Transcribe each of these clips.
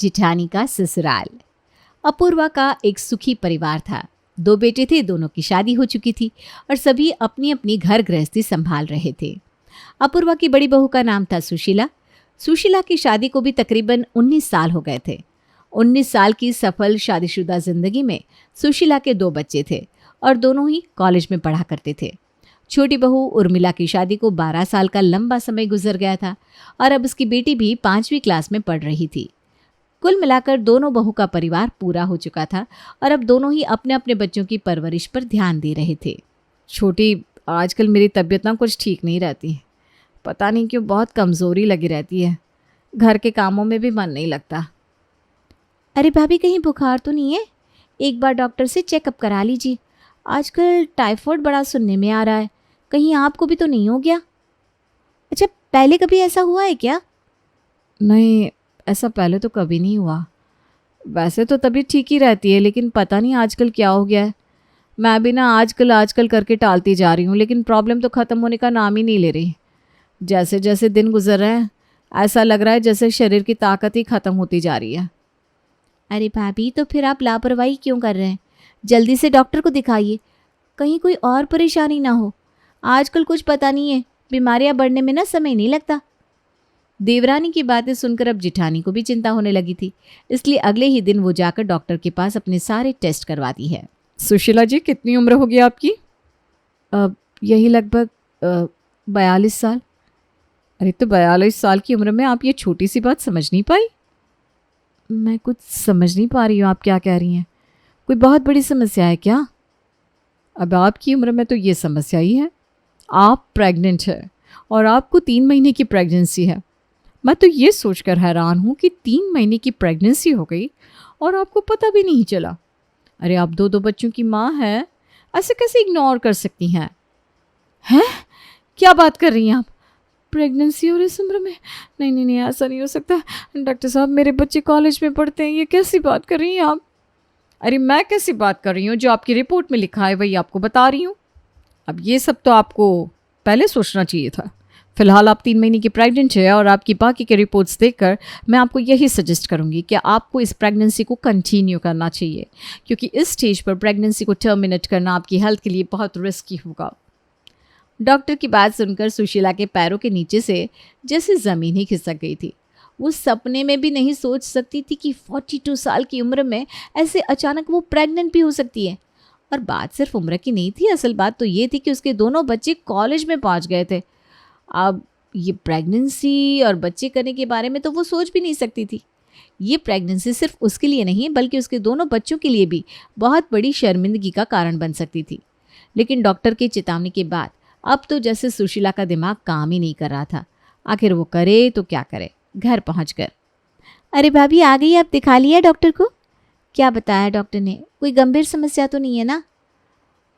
जिठानी का ससुराल। अपूर्वा का एक सुखी परिवार था। 2 बेटे थे, दोनों की शादी हो चुकी थी और सभी अपनी अपनी घर गृहस्थी संभाल रहे थे। अपूर्वा की बड़ी बहू का नाम था सुशीला। सुशीला की शादी को भी तकरीबन 19 साल हो गए थे। 19 साल की सफल शादीशुदा जिंदगी में सुशीला के 2 बच्चे थे और दोनों ही कॉलेज में पढ़ा करते थे। छोटी बहू उर्मिला की शादी को 12 साल का लंबा समय गुजर गया था और अब उसकी बेटी भी 5वीं क्लास में पढ़ रही थी। कुल मिलाकर दोनों बहू का परिवार पूरा हो चुका था और अब दोनों ही अपने अपने बच्चों की परवरिश पर ध्यान दे रहे थे। छोटी, आजकल मेरी तबीयत ना कुछ ठीक नहीं रहती, पता नहीं क्यों बहुत कमज़ोरी लगी रहती है, घर के कामों में भी मन नहीं लगता। अरे भाभी, कहीं बुखार तो नहीं है? एक बार डॉक्टर से चेकअप करा लीजिए। आजकल टाइफाइड बड़ा सुनने में आ रहा है, कहीं आपको भी तो नहीं हो गया? अच्छा, पहले कभी ऐसा हुआ है क्या? नहीं, ऐसा पहले तो कभी नहीं हुआ। वैसे तो तबीयत ठीक ही रहती है, लेकिन पता नहीं आजकल क्या हो गया है। मैं भी ना आजकल करके टालती जा रही हूँ, लेकिन प्रॉब्लम तो ख़त्म होने का नाम ही नहीं ले रही। जैसे जैसे दिन गुजर रहे हैं ऐसा लग रहा है जैसे शरीर की ताकत ही ख़त्म होती जा रही है। अरे भाभी, तो फिर आप लापरवाही क्यों कर रहे हैं? जल्दी से डॉक्टर को दिखाइए, कहीं कोई और परेशानी ना हो। आजकल कुछ पता नहीं है, बीमारियां बढ़ने में ना समय नहीं लगता। देवरानी की बातें सुनकर अब जिठानी को भी चिंता होने लगी थी, इसलिए अगले ही दिन वो जाकर डॉक्टर के पास अपने सारे टेस्ट करवाती है। सुशीला जी, कितनी उम्र होगी आपकी? यही लगभग 42 साल। अरे तो 42 साल की उम्र में आप ये छोटी सी बात समझ नहीं पाई? मैं कुछ समझ नहीं पा रही हूँ, आप क्या कह रही हैं? कोई बहुत बड़ी समस्या है क्या? अब आपकी उम्र में तो ये समस्या ही है। आप प्रेग्नेंट है और आपको 3 महीने की प्रेगनेंसी है। मैं तो ये सोचकर हैरान हूँ कि 3 महीने की प्रेगनेंसी हो गई और आपको पता भी नहीं चला। अरे आप 2 बच्चों की माँ हैं, ऐसे कैसे इग्नोर कर सकती हैं? हैं? क्या बात कर रही हैं आप? प्रेगनेंसी और इस उम्र में? नहीं नहीं नहीं, ऐसा नहीं हो सकता। डॉक्टर साहब, मेरे बच्चे कॉलेज में पढ़ते हैं, ये कैसी बात कर रही हैं आप? अरे मैं कैसी बात कर रही हूँ? जो आपकी रिपोर्ट में लिखा है वही आपको बता रही हूँ। अब ये सब तो आपको पहले सोचना चाहिए था। फिलहाल आप 3 महीने की प्रेग्नेंट है और आपकी बाकी के रिपोर्ट्स देखकर मैं आपको यही सजेस्ट करूंगी कि आपको इस प्रेगनेंसी को कंटिन्यू करना चाहिए, क्योंकि इस स्टेज पर प्रेगनेंसी को टर्मिनेट करना आपकी हेल्थ के लिए बहुत रिस्की होगा। डॉक्टर की बात सुनकर सुशीला के पैरों के नीचे से जैसे ज़मीन ही खिसक गई थी। वो सपने में भी नहीं सोच सकती थी कि 42 साल की उम्र में ऐसे अचानक वो प्रेग्नेंट भी हो सकती है। और बात सिर्फ उम्र की नहीं थी, असल बात तो ये थी कि उसके दोनों बच्चे कॉलेज में पहुंच गए थे। अब ये प्रेगनेंसी और बच्चे करने के बारे में तो वो सोच भी नहीं सकती थी। ये प्रेगनेंसी सिर्फ उसके लिए नहीं बल्कि उसके दोनों बच्चों के लिए भी बहुत बड़ी शर्मिंदगी का कारण बन सकती थी। लेकिन डॉक्टर की चेतावनी के बाद अब तो जैसे सुशीला का दिमाग काम ही नहीं कर रहा था। आखिर वो करे तो क्या करे। घर पहुंचकर, अरे भाभी, आ गई? आप दिखा लिया डॉक्टर को? क्या बताया डॉक्टर ने? कोई गंभीर समस्या तो नहीं है ना?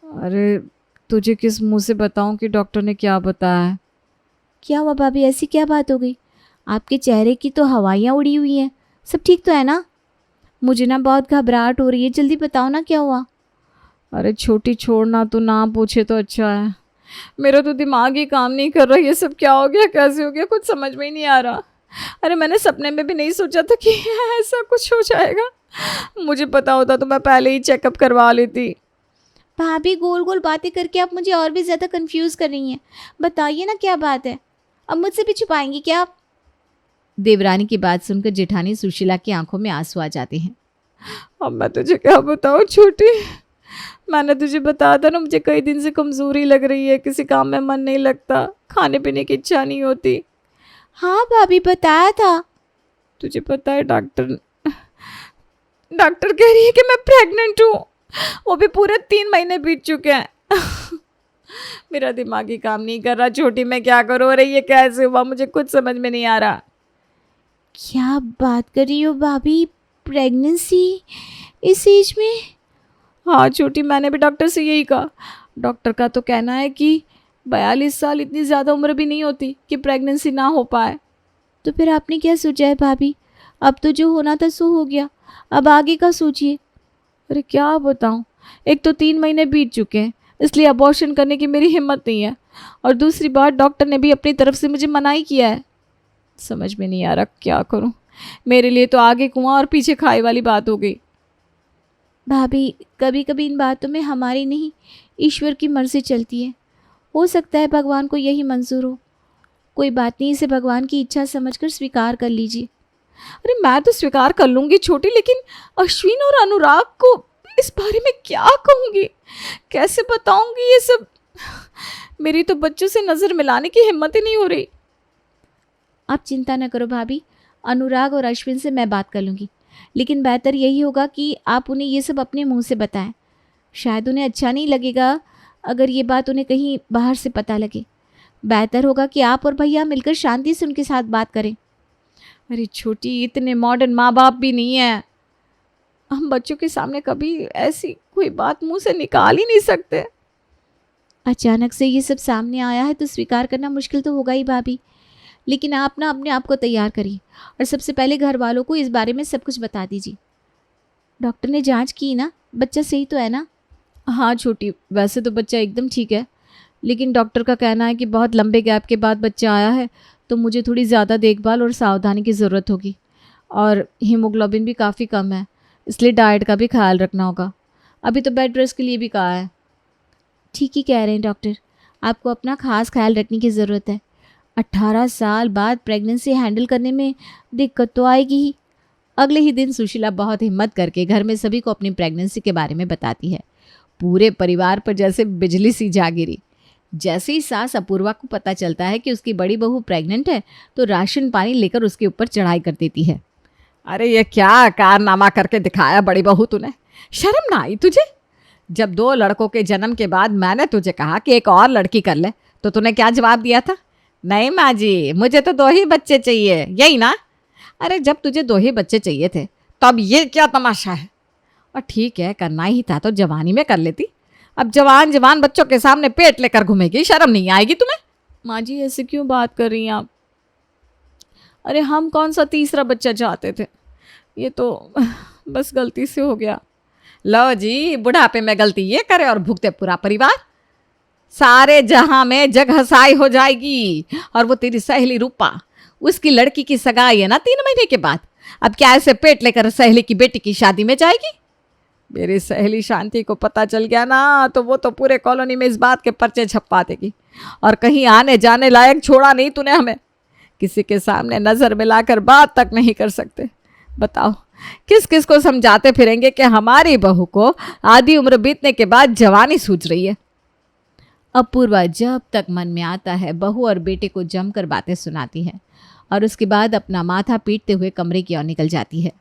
अरे तुझे किस मुंह से बताऊं कि डॉक्टर ने क्या बताया है? क्या हुआ भाभी, ऐसी क्या बात हो गई? आपके चेहरे की तो हवाइयाँ उड़ी हुई हैं। सब ठीक तो है ना? मुझे ना बहुत घबराहट हो रही है, जल्दी बताओ ना क्या हुआ। अरे छोटी, छोड़ना, तो ना पूछे तो अच्छा है। मेरा तो दिमाग ही काम नहीं कर रहा। ये सब क्या हो गया, कैसे हो गया, कुछ समझ में ही नहीं आ रहा। अरे मैंने सपने में भी नहीं सोचा था कि ऐसा कुछ हो जाएगा। मुझे पता होता तो मैं पहले ही चेकअप करवा लेती। भाभी, गोल गोल बातें करके आप मुझे और भी ज़्यादा कंफ्यूज कर रही हैं। बताइए ना क्या बात है। अब मुझसे भी छुपाएंगी क्या आप? देवरानी की बात सुनकर जेठानी सुशीला की आंखों में आंसू आ जाते हैं। अब मैं तुझे क्या बताऊँ छोटी, मैंने तुझे बताया था ना, मुझे कई दिन से कमज़ोरी लग रही है, किसी काम में मन नहीं लगता, खाने पीने की इच्छा नहीं होती। हाँ भाभी, बताया था। तुझे पता है डॉक्टर कह रही है कि मैं प्रेग्नेंट हूँ, वो भी पूरे 3 महीने बीत चुके हैं। मेरा दिमाग ही काम नहीं कर रहा छोटी, मैं क्या करूँ? अरे ये कैसे हुआ, मुझे कुछ समझ में नहीं आ रहा। क्या बात कर रही हो भाभी? प्रेगनेंसी इस एज में? हाँ छोटी, मैंने भी डॉक्टर से यही कहा। डॉक्टर का तो कहना है कि 42 साल इतनी ज़्यादा उम्र भी नहीं होती कि प्रेगनेंसी ना हो पाए। तो फिर आपने क्या सोचा है भाभी? अब तो जो होना था सो हो गया, अब आगे का सोचिए। अरे क्या बताऊँ, एक तो 3 महीने बीत चुके हैं, इसलिए अबॉर्शन करने की मेरी हिम्मत नहीं है, और दूसरी बात डॉक्टर ने भी अपनी तरफ से मुझे मना ही किया है। समझ में नहीं आ रहा क्या करूँ। मेरे लिए तो आगे कुआं और पीछे खाई वाली बात हो गई। भाभी, कभी कभी इन बातों में हमारी नहीं, ईश्वर की मर्जी चलती है। हो सकता है भगवान को यही मंजूर हो। कोई बात नहीं, इसे भगवान की इच्छा समझकर स्वीकार कर लीजिए। अरे मैं तो स्वीकार कर लूंगी छोटी, लेकिन अश्विन और अनुराग को इस बारे में क्या कहूंगी, कैसे बताऊंगी ये सब। मेरी तो बच्चों से नजर मिलाने की हिम्मत ही नहीं हो रही। आप चिंता न करो भाभी, अनुराग और अश्विन से मैं बात कर लूँगी। लेकिन बेहतर यही होगा कि आप उन्हें ये सब अपने मुंह से बताएं। शायद उन्हें अच्छा नहीं लगेगा अगर ये बात उन्हें कहीं बाहर से पता लगे। बेहतर होगा कि आप और भैया मिलकर शांति से उनके साथ बात करें। अरे छोटी, इतने मॉडर्न माँ बाप भी नहीं है, हम बच्चों के सामने कभी ऐसी कोई बात मुंह से निकाल ही नहीं सकते। अचानक से ये सब सामने आया है तो स्वीकार करना मुश्किल तो होगा ही भाभी। लेकिन आप ना अपने आप को तैयार करिए और सबसे पहले घर वालों को इस बारे में सब कुछ बता दीजिए। डॉक्टर ने जांच की ना, बच्चा सही तो है ना? हाँ छोटी, वैसे तो बच्चा एकदम ठीक है, लेकिन डॉक्टर का कहना है कि बहुत लंबे गैप के बाद बच्चा आया है, तो मुझे थोड़ी ज़्यादा देखभाल और सावधानी की ज़रूरत होगी। और हीमोग्लोबिन भी काफ़ी कम है, इसलिए डाइट का भी ख्याल रखना होगा। अभी तो बेड रेस्ट के लिए भी कहा है। ठीक ही कह रहे हैं डॉक्टर, आपको अपना खास ख्याल रखने की ज़रूरत है। 18 साल बाद प्रेगनेंसी हैंडल करने में दिक्कत तो आएगी ही। अगले ही दिन सुशीला बहुत हिम्मत करके घर में सभी को अपनी प्रेगनेंसी के बारे में बताती है। पूरे परिवार पर जैसे बिजली सी जा गिरी। जैसे ही सास अपूर्वा को पता चलता है कि उसकी बड़ी बहू प्रेग्नेंट है, तो राशन पानी लेकर उसके ऊपर चढ़ाई कर देती है। अरे ये क्या कारनामा करके दिखाया बड़ी बहू तूने, शर्म ना आई तुझे? जब 2 लड़कों के जन्म के बाद मैंने तुझे कहा कि एक और लड़की कर ले, तो तूने क्या जवाब दिया था? नहीं माँ जी, मुझे तो 2 ही बच्चे चाहिए, यही ना? अरे जब तुझे 2 ही बच्चे चाहिए थे, तब ये क्या तमाशा है? और ठीक है, करना ही था तो जवानी में कर लेती। अब जवान जवान बच्चों के सामने पेट लेकर घूमेगी, शर्म नहीं आएगी तुम्हें? माँ जी ऐसे क्यों बात कर रही हैं आप? अरे हम कौन सा तीसरा बच्चा चाहते थे, ये तो बस गलती से हो गया। लो जी, बुढ़ापे में गलती ये करे और भुगते पूरा परिवार। सारे जहां में जग हसाई हो जाएगी। और वो तेरी सहेली रूपा, उसकी लड़की की सगाई है ना 3 महीने के बाद। अब क्या ऐसे पेट लेकर सहेली की बेटी की शादी में जाएगी? मेरी सहेली शांति को पता चल गया ना, तो वो तो पूरे कॉलोनी में इस बात के पर्चे छपवा देगी। और कहीं आने जाने लायक छोड़ा नहीं तूने हमें। किसी के सामने नजर मिलाकर बात तक नहीं कर सकते। बताओ किस किस को समझाते फिरेंगे कि हमारी बहू को आधी उम्र बीतने के बाद जवानी सूझ रही है। अपूर्वा जब तक मन में आता है बहू और बेटे को जमकर बातें सुनाती है और उसके बाद अपना माथा पीटते हुए कमरे की ओर निकल जाती है।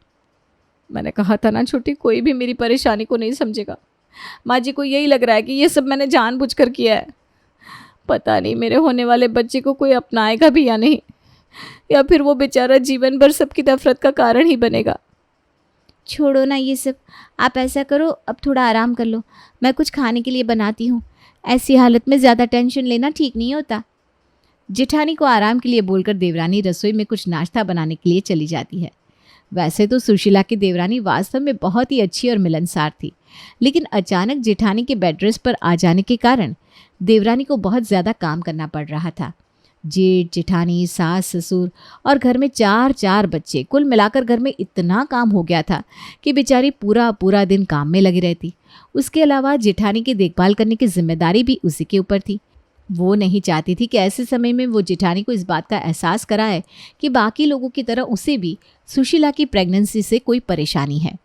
मैंने कहा था ना छोटी, कोई भी मेरी परेशानी को नहीं समझेगा। माँ जी को यही लग रहा है कि ये सब मैंने जानबूझकर किया है। पता नहीं मेरे होने वाले बच्चे को कोई अपनाएगा भी या नहीं, या फिर वो बेचारा जीवन भर सबकी नफरत का कारण ही बनेगा। छोड़ो ना ये सब, आप ऐसा करो, अब थोड़ा आराम कर लो, मैं कुछ खाने के लिए बनाती हूँ। ऐसी हालत में ज़्यादा टेंशन लेना ठीक नहीं होता। जेठानी को आराम के लिए बोलकर देवरानी रसोई में कुछ नाश्ता बनाने के लिए चली जाती है। वैसे तो सुशीला की देवरानी वास्तव में बहुत ही अच्छी और मिलनसार थी, लेकिन अचानक जेठानी के बेड रेस्ट पर आ जाने के कारण देवरानी को बहुत ज़्यादा काम करना पड़ रहा था। जेठ, जेठानी, सास, ससुर और घर में 4 बच्चे, कुल मिलाकर घर में इतना काम हो गया था कि बेचारी पूरा पूरा दिन काम में लगी रहती। उसके अलावा जेठानी की देखभाल करने की जिम्मेदारी भी उसी के ऊपर थी। वो नहीं चाहती थी कि ऐसे समय में वो जेठानी को इस बात का एहसास कराए कि बाकी लोगों की तरह उसे भी सुशीला की प्रेगनेंसी से कोई परेशानी है।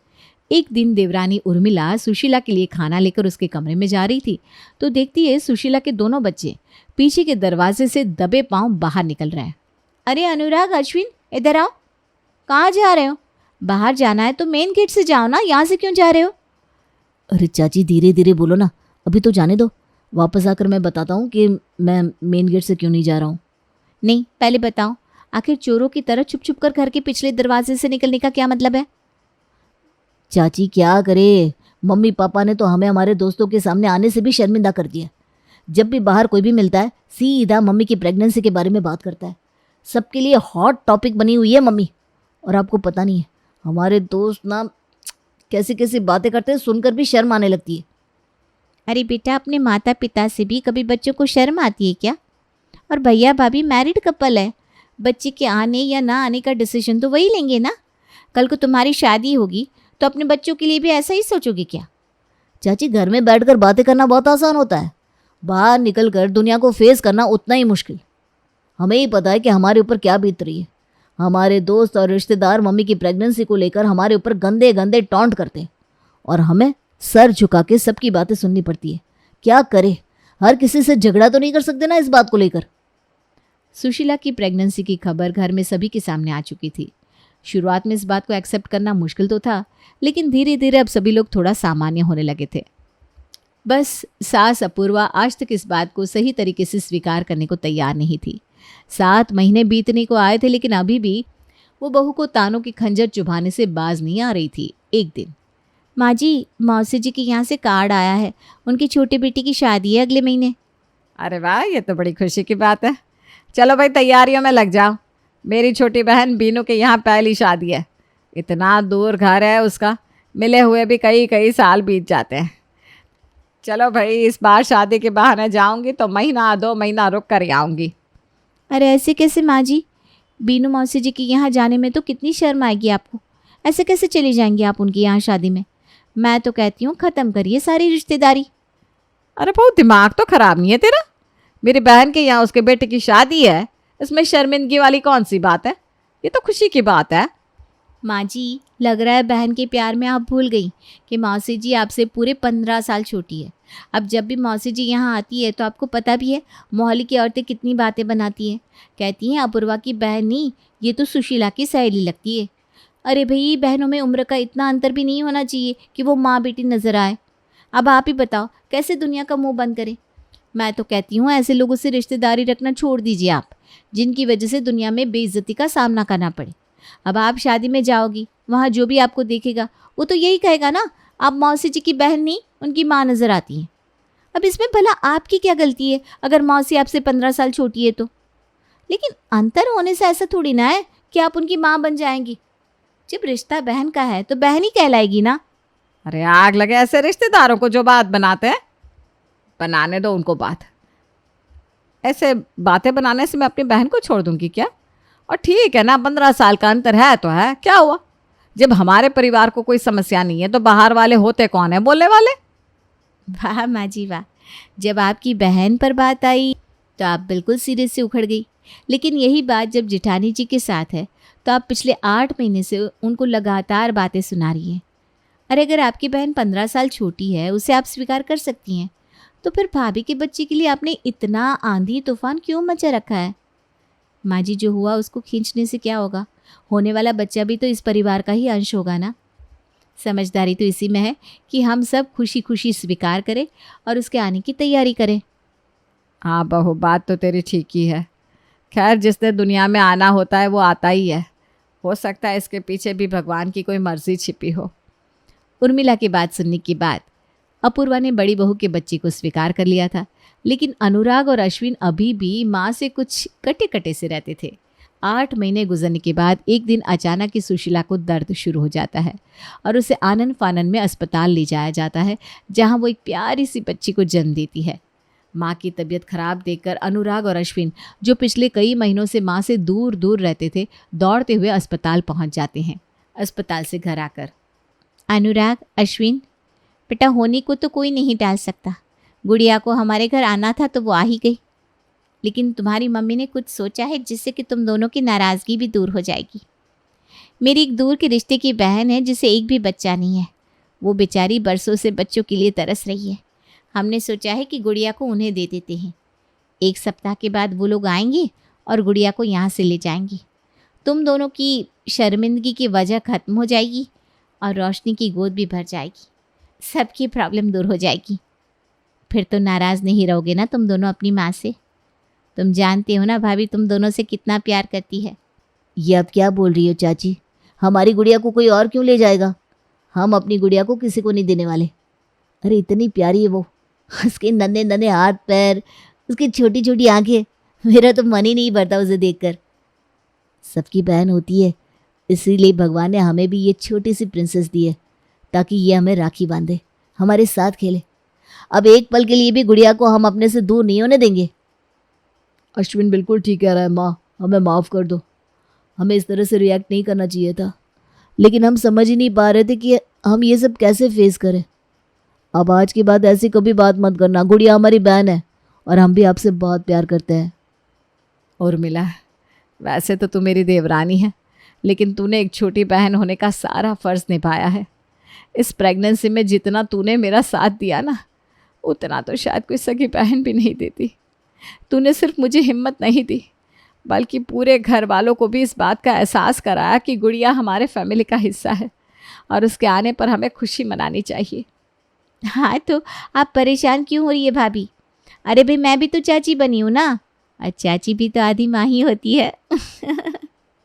एक दिन देवरानी उर्मिला सुशीला के लिए खाना लेकर उसके कमरे में जा रही थी, तो देखती है सुशीला के दोनों बच्चे पीछे के दरवाजे से दबे पांव बाहर निकल रहे हैं। अरे अनुराग, अश्विन, इधर आओ। कहाँ जा रहे हो? बाहर जाना है तो मेन गेट से जाओ ना, यहाँ से क्यों जा रहे हो? अरे चाची धीरे धीरे बोलो ना, अभी तो जाने दो, वापस आकर मैं बताता हूँ कि मैं मेन गेट से क्यों नहीं जा रहा हूँ। नहीं, पहले बताओ, आखिर चोरों की तरह छुप छुप कर घर के पिछले दरवाजे से निकलने का क्या मतलब है? चाची क्या करे, मम्मी पापा ने तो हमें हमारे दोस्तों के सामने आने से भी शर्मिंदा कर दिया। जब भी बाहर कोई भी मिलता है सीधा मम्मी की प्रेगनेंसी के बारे में बात करता है। सबके लिए हॉट टॉपिक बनी हुई है मम्मी। और आपको पता नहीं है, हमारे दोस्त ना कैसी कैसी बातें करते हैं, सुनकर भी शर्म आने लगती है। अरे बेटा, अपने माता पिता से भी कभी बच्चों को शर्म आती है क्या? और भैया भाभी मैरिड कपल है, बच्चे के आने या ना आने का डिसीजन तो वही लेंगे ना। कल को तुम्हारी शादी होगी तो अपने बच्चों के लिए भी ऐसा ही सोचोगे क्या? चाची, घर में बैठकर बातें करना बहुत आसान होता है, बाहर निकलकर दुनिया को फेस करना उतना ही मुश्किल। हमें ही पता है कि हमारे ऊपर क्या बीत रही है। हमारे दोस्त और रिश्तेदार मम्मी की प्रेगनेंसी को लेकर हमारे ऊपर गंदे गंदे टॉन्ट करते हैं और हमें सर झुका के सबकी बातें सुननी पड़ती है। क्या करे, हर किसी से झगड़ा तो नहीं कर सकते ना इस बात को लेकर। सुशीला की प्रेगनेंसी की खबर घर में सभी के सामने आ चुकी थी। शुरुआत में इस बात को एक्सेप्ट करना मुश्किल तो था, लेकिन धीरे धीरे अब सभी लोग थोड़ा सामान्य होने लगे थे। बस सास अपूर्वा आज तक इस बात को सही तरीके से स्वीकार करने को तैयार नहीं थी। 7 महीने बीतने को आए थे, लेकिन अभी भी वो बहू को तानों की खंजर चुभाने से बाज नहीं आ रही थी। एक दिन, माँ जी, मौसी जी के यहाँ से कार्ड आया है, उनकी छोटी बेटी की शादी है अगले महीने। अरे वाह, ये तो बड़ी खुशी की बात है। चलो भाई, तैयारियों में लग जाओ। मेरी छोटी बहन बीनू के यहाँ पहली शादी है। इतना दूर घर है उसका, मिले हुए भी कई कई साल बीत जाते हैं। चलो भाई, इस बार शादी के बहाने जाऊंगी तो महीना 2 महीना रुक कर ही आऊँगी। अरे ऐसे कैसे माँ जी? बीनू मौसी जी के यहाँ जाने में तो कितनी शर्म आएगी आपको। ऐसे कैसे चली जाएंगी आप उनकी यहाँ शादी में? मैं तो कहती हूँ ख़त्म करिए सारी रिश्तेदारी। अरे बहुत दिमाग तो खराब नहीं है तेरा? मेरी बहन के यहाँ उसके बेटे की शादी है, इसमें शर्मिंदगी वाली कौन सी बात है? ये तो खुशी की बात है। माँ जी, लग रहा है बहन के प्यार में आप भूल गई कि मौसी जी आपसे पूरे 15 साल छोटी है। अब जब भी मौसी जी यहाँ आती है तो आपको पता भी है मोहल्ले की औरतें कितनी बातें बनाती हैं। कहती हैं अपूर्वा की बहन नहीं, ये तो सुशीला की सहेली लगती है। अरे भाई, बहनों में उम्र का इतना अंतर भी नहीं होना चाहिए कि वो माँ बेटी नज़र आए। अब आप ही बताओ कैसे दुनिया का मुंह बंद करें। मैं तो कहती हूँ ऐसे लोगों से रिश्तेदारी रखना छोड़ दीजिए आप, जिनकी वजह से दुनिया में बेइज्जती का सामना करना पड़े। अब आप शादी में जाओगी, वहाँ जो भी आपको देखेगा वो तो यही कहेगा ना, आप मौसी जी की बहन नहीं, उनकी माँ नज़र आती हैं। अब इसमें भला आपकी क्या गलती है अगर मौसी आपसे 15 साल छोटी है तो? लेकिन अंतर होने से ऐसा थोड़ी ना है कि आप उनकी माँ बन जाएंगी। जब रिश्ता बहन का है तो बहन ही कहलाएगी ना। अरे आग लगे ऐसे रिश्तेदारों को जो बात बनाते हैं। बनाने दो उनको बात। ऐसे बातें बनाने से मैं अपनी बहन को छोड़ दूंगी क्या? और ठीक है ना, 15 साल का अंतर है तो है, क्या हुआ? जब हमारे परिवार को कोई समस्या नहीं है तो बाहर वाले होते कौन है बोलने वाले? वाह माँ जी वाह, जब आपकी बहन पर बात आई तो आप बिल्कुल सिरे से उखड़ गई। लेकिन यही बात जब जेठानी जी के साथ है तो आप पिछले 8 महीने से उनको लगातार बातें सुना रही हैं। अरे अगर आपकी बहन 15 साल छोटी है, उसे आप स्वीकार कर सकती हैं, तो फिर भाभी के बच्चे के लिए आपने इतना आंधी तूफान क्यों मचा रखा है? माँ जी, जो हुआ उसको खींचने से क्या होगा? होने वाला बच्चा भी तो इस परिवार का ही अंश होगा ना। समझदारी तो इसी में है कि हम सब खुशी खुशी स्वीकार करें और उसके आने की तैयारी करें। हाँ बहू, बात तो तेरी ठीक ही है। खैर, जिसने दुनिया में आना होता है वो आता ही है। हो सकता है इसके पीछे भी भगवान की कोई मर्जी छिपी हो। उर्मिला की बात सुनने के बाद अपूर्वा ने बड़ी बहू के बच्चे को स्वीकार कर लिया था, लेकिन अनुराग और अश्विन अभी भी माँ से कुछ कटे कटे से रहते थे। 8 महीने गुजरने के बाद एक दिन अचानक ही सुशीला को दर्द शुरू हो जाता है और उसे आनन फानन में अस्पताल ले जाया जाता है, जहाँ वो एक प्यारी सी बच्ची को जन्म देती है। माँ की तबीयत खराब देखकर अनुराग और अश्विन, जो पिछले कई महीनों से माँ से दूर दूर रहते थे, दौड़ते हुए अस्पताल पहुँच जाते हैं। अस्पताल से घर आकर, अनुराग, अश्विन, बेटा होने को तो कोई नहीं टाल सकता। गुड़िया को हमारे घर आना था तो वो आ ही गई, लेकिन तुम्हारी मम्मी ने कुछ सोचा है जिससे कि तुम दोनों की नाराज़गी भी दूर हो जाएगी। मेरी एक दूर के रिश्ते की बहन है जिसे एक भी बच्चा नहीं है। वो बेचारी बरसों से बच्चों के लिए तरस रही है। हमने सोचा है कि गुड़िया को उन्हें दे देते हैं। 1 सप्ताह के बाद वो लोग आएंगे और गुड़िया को यहाँ से ले जाएंगी। तुम दोनों की शर्मिंदगी की वजह ख़त्म हो जाएगी और रोशनी की गोद भी भर जाएगी। सबकी प्रॉब्लम दूर हो जाएगी। फिर तो नाराज़ नहीं रहोगे ना तुम दोनों अपनी माँ से। तुम जानते हो ना भाभी तुम दोनों से कितना प्यार करती है। ये अब क्या बोल रही हो चाची? हमारी गुड़िया को कोई और क्यों ले जाएगा? हम अपनी गुड़िया को किसी को नहीं देने वाले। अरे इतनी प्यारी है वो, उसके नन्हे नन्हे हाथ पैर, उसकी छोटी छोटी आंखें, मेरा तो मन ही नहीं भरता उसे देखकर। सबकी बहन होती है, इसीलिए भगवान ने हमें भी ये छोटी सी प्रिंसेस दी है, ताकि ये हमें राखी बांधे, हमारे साथ खेले। अब एक पल के लिए भी गुड़िया को हम अपने से दूर नहीं होने देंगे। अश्विन बिल्कुल ठीक कह रहा है माँ, हमें माफ़ कर दो, हमें इस तरह से रिएक्ट नहीं करना चाहिए था, लेकिन हम समझ ही नहीं पा रहे थे कि हम ये सब कैसे फेस करें। अब आज के बाद ऐसी कभी बात मत करना, गुड़िया हमारी बहन है और हम भी आपसे बहुत प्यार करते हैं। उर्मिला, वैसे तो तू मेरी देवरानी है, लेकिन तूने एक छोटी बहन होने का सारा फ़र्ज़ निभाया है। इस प्रेगनेंसी में जितना तूने मेरा साथ दिया ना, उतना तो शायद कोई सगी बहन भी नहीं देती। तूने सिर्फ मुझे हिम्मत नहीं दी, बल्कि पूरे घर वालों को भी इस बात का एहसास कराया कि गुड़िया हमारे फैमिली का हिस्सा है और उसके आने पर हमें खुशी मनानी चाहिए। हाँ तो आप परेशान क्यों हो रही है भाभी? अरे भाई मैं भी तो चाची बनी हूँ ना, और चाची भी तो आधी माँ ही होती है।